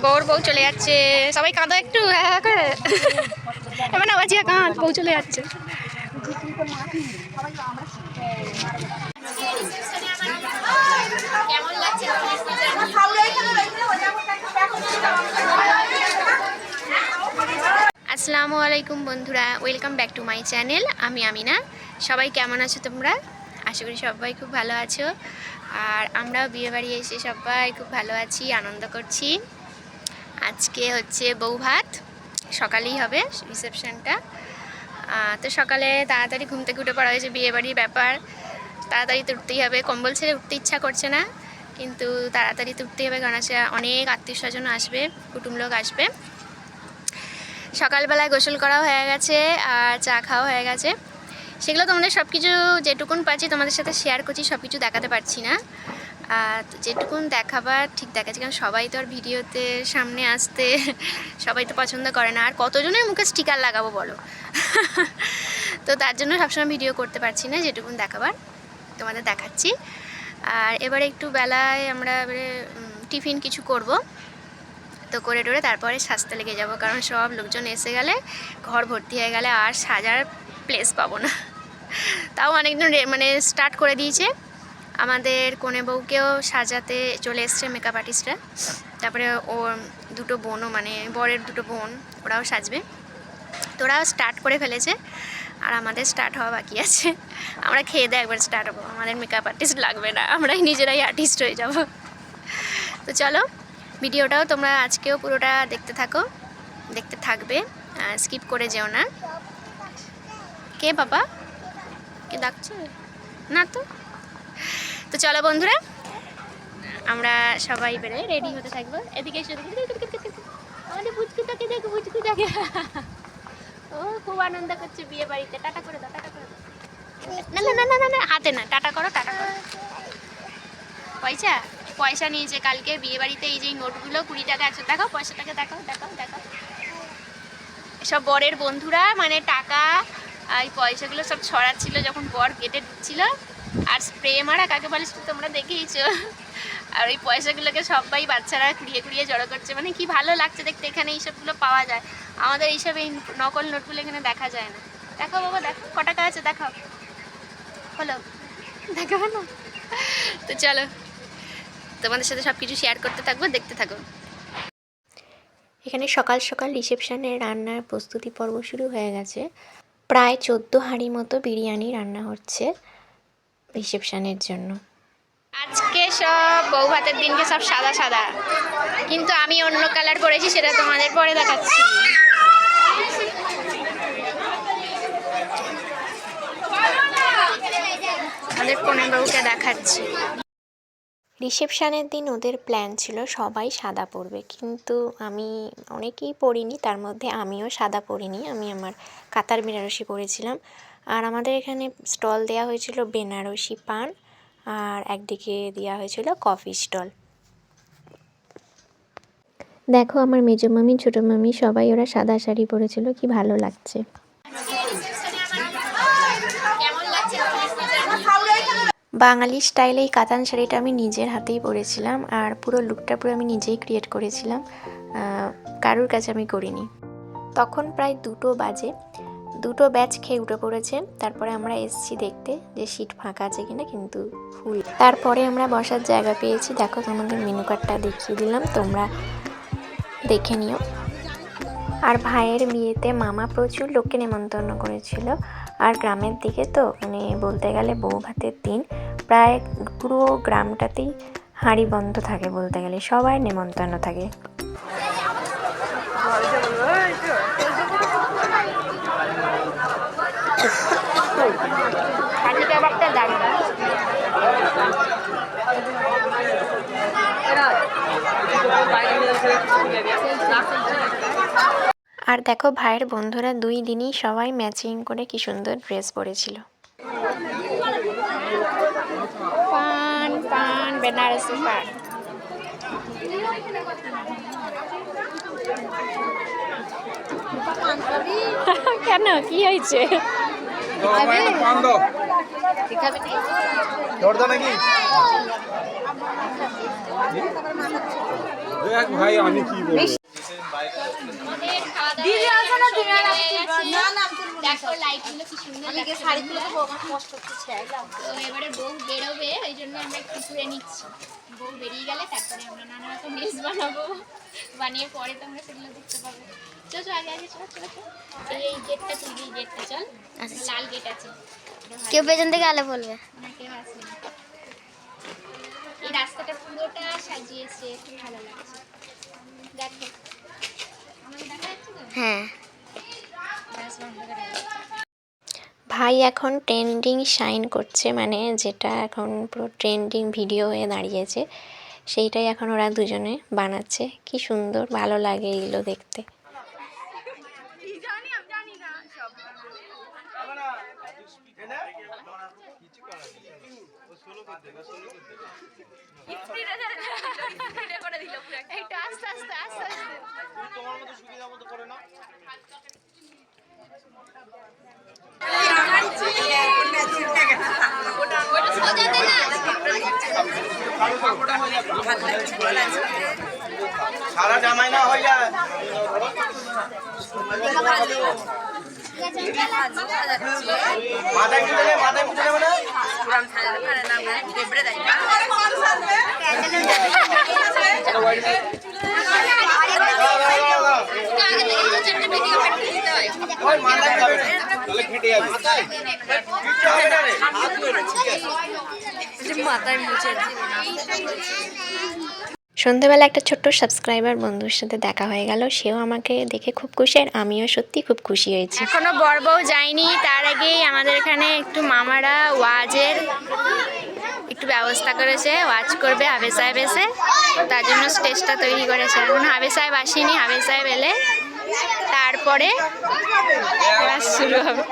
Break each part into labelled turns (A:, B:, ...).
A: বউর বউ চলে যাচ্ছে, সবাই কাঁদো একটু হ্যাঁ করে এবার না বাজিয়া কাঁদ, বউ চলে যাচ্ছে। আসসালামু আলাইকুম বন্ধুরা, welcome back to my channel. আমি আমিনা। সবাই কেমন আছো তোমরা? আশা করি সবাই খুব ভালো আছো। আর আমরাও বিয়ে বাড়ি এসে সবাই খুব ভালো আছি, আনন্দ করছি। আজকে হচ্ছে বউ ভাত, সকালেই হবে রিসেপশনটা। তো সকালে তাড়াতাড়ি ঘুম থেকে উঠে পড়া হয়েছে, বিয়ে বাড়ির ব্যাপার, তাড়াতাড়ি তো উঠতেই হবে। কম্বল ছেড়ে উঠতে ইচ্ছা করছে না, কিন্তু তাড়াতাড়ি তো উঠতেই হবে, কারণ আছে অনেক আত্মীয় স্বজন আসবে, কুটুম লোক আসবে। সকালবেলায় গোসল করা হয়ে গেছে আর চা খাওয়া হয়ে গেছে। সেগুলো তোমাদের সব কিছু যেটুকুন পাচ্ছি তোমাদের সাথে শেয়ার করছি, সব কিছু দেখাতে পারছি না। আর যেটুকুন দেখাবার ঠিক দেখাচ্ছি, কারণ সবাই তো আর ভিডিওতে সামনে আসতে সবাই তো পছন্দ করে না। আর কতজনের মুখে স্টিকার লাগাবো বলো তো তার জন্য সবসময় ভিডিও করতে পারছি না, যেটুকুন দেখাবার তোমাদের দেখাচ্ছি। আর এবারে একটু বেলায় আমরা এবারে টিফিন কিছু করব, তো করে টোরে তারপরে সাজতে লেগে যাব, কারণ সব লোকজন এসে গেলে, ঘর ভর্তি হয়ে গেলে আর সাজার প্লেস পাবো না। তাও অনেকজন মানে স্টার্ট করে দিয়েছে। আমাদের কনে বউকেও সাজাতে চলে এসছে মেকআপ আর্টিস্টরা। তারপরে ওর দুটো বোনও, মানে বরের দুটো বোন, ওরাও সাজবে। তো ওরাও স্টার্ট করে ফেলেছে, আর আমাদের স্টার্ট হওয়া বাকি আছে। আমরা খেয়ে দিয়ে একবার স্টার্ট হবো, আমাদের মেকআপ আর্টিস্ট লাগবে না, আমরাই নিজেরাই আর্টিস্ট হয়ে যাব। তো চলো, ভিডিওটাও তোমরা আজকেও পুরোটা দেখতে থাকো, দেখতে থাকবে, স্কিপ করে যেও না। কে বাবা, কে ডাকছে না তো? তো চলো বন্ধুরা, আমরা সবাই বেড়ে রেডি হতে থাকবো। এদিকে এসে আমাদের বুচকুটাকে দেখো, বুচকুটাকে ও খুব আনন্দ করছে বিয়ে বাড়িতে। টাটা করে দাও, টাটা করে দাও। না না না না না, হাতে না, টাটা করো, টাটা করো। পয়সা পয়সা নিয়েছে কালকে বিয়ে বাড়িতে, এই যে নোটগুলো 20 টাকা 100 টাকা, পয়সাটাকে দেখাও দেখাও দেখাও। সব বরের বন্ধুরা মানে টাকা এই পয়সাগুলো সব ছড়াচ্ছিল যখন বর গেটে ঢুকছিল। আর স্প্রে মারা কাকে বলিস তোমরা দেখেইছো। আর ওই পয়সাগুলোকে সবাই বাচ্চারা কুড়িয়ে কুড়িয়ে জড়ো করছে, মানে কি ভালো লাগছে দেখতে। এখানে এইসবগুলো পাওয়া যায়, আমাদের এইসব এই নকল নোটগুলো এখানে দেখা যায় না। দেখাও বাবা, দেখো ক টাকা আছে, দেখাও। হলো, দেখাবো না? তো চলো, তোমাদের সাথে সব কিছু শেয়ার করতে থাকবো, দেখতে থাকো। এখানে সকাল সকাল রিসেপশনের রান্নার প্রস্তুতি পর্ব শুরু হয়ে গেছে। প্রায় 14 হাঁড়ি মতো বিরিয়ানি রান্না হচ্ছে রিসেপশনের জন্য। আজকে সব বউ ভাতের দিনকে সব সাদা সাদা, কিন্তু আমি অন্য কালার করেছি, সেটা তোমাদের পরে দেখাচ্ছি। আমাদের কনে বউকে দেখাচ্ছি। রিসেপশনের দিন ওদের প্ল্যান ছিল সবাই সাদা পরবে, কিন্তু আমি অনেকেই পরিনি, তার মধ্যে আমিও সাদা পরিনি। আমি আমার কাতার বেনারসি পরেছিলাম। আর আমাদের এখানে স্টল দেওয়া হয়েছিল বেনারসি পান, আর একদিকে দেওয়া হয়েছিল কফি স্টল। দেখো আমার মেজো মামি, ছোটো মামি, সবাই ওরা সাদা শাড়ি পরেছিল, কি ভালো লাগছে। বাঙালি স্টাইলে এই কাতান শাড়িটা আমি নিজের হাতেই পরেছিলাম, আর পুরো লুকটা পুরো আমি নিজেই ক্রিয়েট করেছিলাম, কারোর কাছে আমি করিনি। তখন প্রায় 2টো বাজে, 2টো ব্যাচ খেয়ে উঠে পড়েছে। তারপরে আমরা এসছি দেখতে যে সিট ফাঁকা আছে কিনা, কিন্তু ফুল। তারপরে আমরা বসার জায়গা পেয়েছি। দেখো তোমাদের মেনু কার্ডটা দেখিয়ে দিলাম, তোমরা দেখে নিও। আর ভাইয়ের বিয়েতে মামা প্রচুর লোককে নেমন্তন্ন করেছিল। আর গ্রামের দিকে তো মানে বলতে গেলে বউ ভাতের দিন প্রায় পুরো গ্রামটাতেই হাঁড়ি বন্ধ থাকে, বলতে গেলে সবাই নেমন্তন্ন থাকে। আর দেখো ভাইয়ের বন্ধুরা 2 দিনই সবাই ম্যাচিং করে কি সুন্দর ড্রেস পরেছিল। পান পান বেনারসি পান। কেন, কি হয়েছে?
B: জর্দা নাকি দেখ ভাই আমি কি বলবো
A: দিদি আসো না তুমি না দেখো লাইটগুলো কি সুন্দর লাগছে শাড়িগুলো তো আমার কষ্ট হচ্ছে তো এবারে বউ বেরোবে ওই জন্য আমরা একটু ঘুরে নিচ্ছি বউ বেরিয়ে গেলে তারপরে আমরা নানা রকম রিলস বানাবো বানিয়ে পরে তোমরা সেগুলো দেখতে পাবে চলো আগে আগে চলো চলো এই গেটটা তুলবি গেটটা চল লাল গেট আছে কেউ পেছন থেকে আলো বলবে না কেউ আসবে না এই রাস্তাটা পুরোটা সাজিয়েছে খুব ভালো লাগছে দেখো আমাকে দেখা যাচ্ছে তো হ্যাঁ ভাই এখন ট্রেন্ডিং শাইন করছে মানে যেটা এখন পুরো ট্রেন্ডিং ভিডিও হয়ে দাঁড়িয়েছে সেইটাই এখন ওরা দুজনে বানাচ্ছে কি সুন্দর ভালো লাগে এগুলো দেখতে
B: সারা জামাই না হয়ে যায় মাথায় মুছলে মানে
A: সন্ধ্যাবেলা একটা ছোট্ট সাবস্ক্রাইবার বন্ধুর সাথে দেখা হয়ে গেল সেও আমাকে দেখে খুব খুশি আর আমিও সত্যি খুব খুশি হয়েছি এখনো বর বউ যায়নি তার আগেই আমাদের এখানে একটু মামারা ওয়াজের একটু ব্যবস্থা করেছে ওয়াজ করবে হাফেজ সাহেব এসে তার জন্য স্টেজটা তৈরি করেছে এখন হাফেজ সাহেব আসেনি হাফেজ সাহেব এলে তারপরে ক্লাস শুরু হবে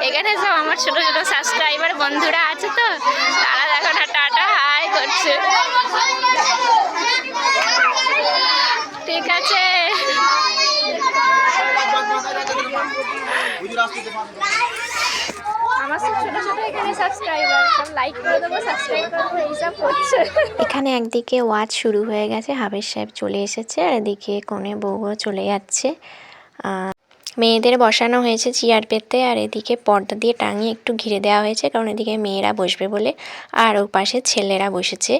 A: এখানে সব আমার ছোট ছোট সাবস্ক্রাইবার বন্ধুরা আছে তো তারা দেখো না টাটা হাই করছে ঠিক আছে আমার সব ছোট ছোট এখানে সাবস্ক্রাইবার সব লাইক করে দেবো সাবস্ক্রাইব করে দেবো এইসব করছে এখানে একদিকে ওয়াজ শুরু হয়ে গেছে হাফেজ সাহেব চলে এসেছে আর এদিকে কোণে বউও চলে যাচ্ছে মেয়েদের বসানো হয়েছে চেয়ার পেতে আর এদিকে পর্দা দিয়ে টাঙিয়ে একটু ঘিরে দেওয়া হয়েছে কারণ এদিকে মেয়েরা বসবে বলে আর ও পাশে ছেলেরা বসেছে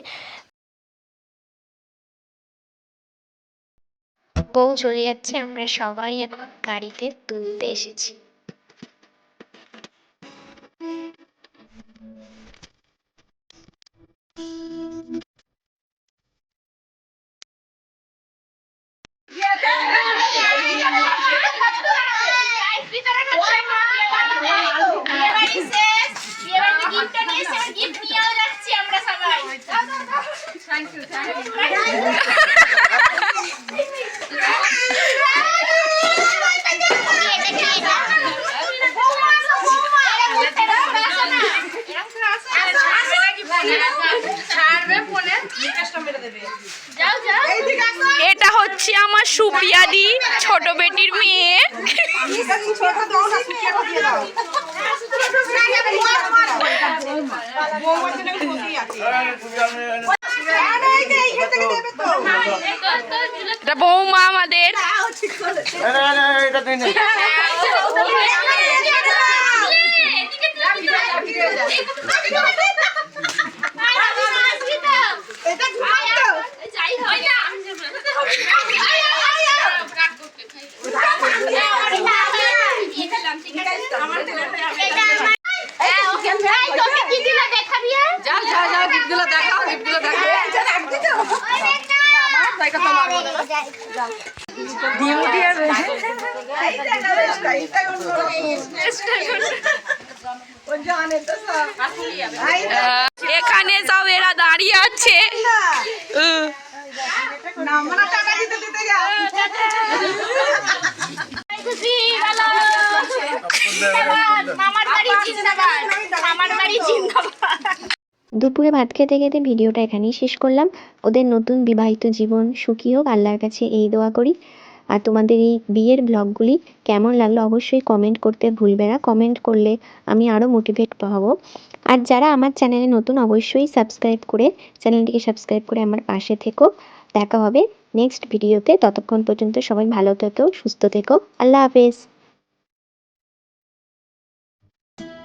A: বউ চলে যাচ্ছে আমরা সবাই এখন গাড়িতে তুলতে এসেছি
C: এটা হচ্ছে আমার সুপ্রিয়াদি ছোট বেটির মেয়ে এটা বৌমা আমাদের এখানে সব এরা দাঁড়িয়ে আছে
A: দুপুরে ভাত খেতে খেতে ভিডিওটা এখানেই শেষ করলাম ওদের নতুন বিবাহিত জীবন সুখী হোক আল্লাহর কাছে এই দোয়া করি
D: আর তোমাদের এই বিয়ের ব্লগগুলি কেমন লাগলো অবশ্যই কমেন্ট করতে ভুলবে না। কমেন্ট করলে আমি আরও মোটিভেট হব। আর যারা আমার চ্যানেলে নতুন অবশ্যই চ্যানেলটিকে সাবস্ক্রাইব করে আমার পাশে থেকো। দেখা হবে নেক্সট ভিডিওতে। ততক্ষণ পর্যন্ত সবাই ভালো থেকো, সুস্থ থেকো। আল্লাহ হাফেজ।